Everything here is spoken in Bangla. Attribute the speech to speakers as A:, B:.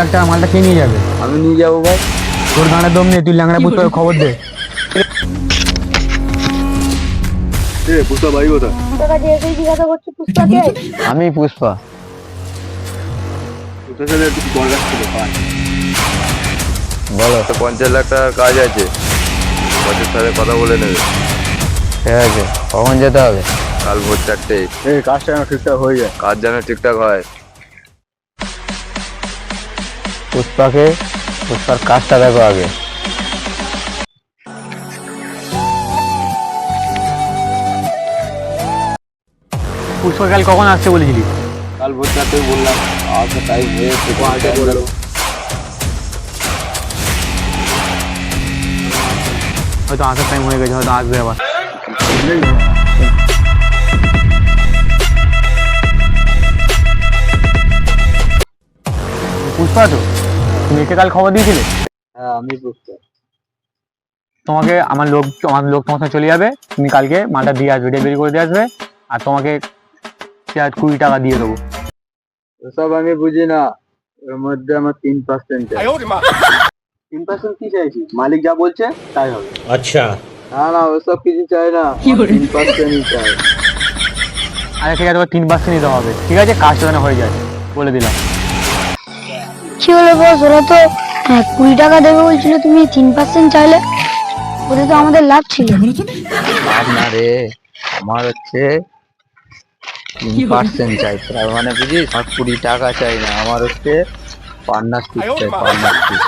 A: লাখ টাকা মালটা কে নিয়ে যাবে?
B: আমি নিয়ে যাবো ভাই।
A: তোর গানের দম নেই, তুই ল্যাংড়া পুষ্পাকে খবর দে।
B: পুষ্পা ভাই কোথায়? আমি পুষ্পা। বলো।
C: 50 লাখ টাকার কাজ আছে, বছর সাথে কথা বলে নেবে।
B: ঠিক আছে, কখন যেতে হবে?
C: কাল ভোর 4টে।
B: এই কাজটা যেন ঠিকঠাক হয়ে যায়।
C: কাজ যেন ঠিকঠাক হয়।
B: পুষ্পার কাজটা দেখো আগে।
A: পুষ্পা কাল কখন আসছে বলেছিলি?
B: কাল ভোর 4টে বললাম, আজকে টাইম হয়েছে।
A: হয়তো আসার টাইম হয়ে গেছে, হয়তো আসবে আবার। পুষ্পা তো, তুমি একে কাল খবর দিয়েছিলে?
B: হ্যাঁ, আমি পুষ্পা।
A: তোমাকে আমার লোক তোমার সাথে চলে যাবে, তুমি কালকে মালটা দিয়ে আসবে, ডেলিভারি করে দিয়ে আসবে। আর তোমাকে 20 টাকা দিয়ে দেবো।
B: ওসব আমি বুঝি না, এর মধ্যে আমার 3% চাই। 3% কি চাইছি? মালিক যা বলছে তাই হবে।
D: अच्छा।
B: না না, ওসব কিছু চাই না, 3%ই চাই।
A: আরে ঠিক আছে, তোমার 3% নিতে হবে, ঠিক আছে? কাজটা যেন হয়ে যায়, বলে দিলাম।
E: কি হলো বস, ওরা তো 20 টাকা দেবে বলছিল, তুমি 3% চাইলে? ওতে তো আমাদের লাভ ছিল।
B: লাভ না রে, আমার হচ্ছে 3% চাই। তার মানে বুঝিস, আমার 20 টাকা চাই না, আমার হচ্ছে পার্টনারশিপ চাই, পার্টনারশিপ।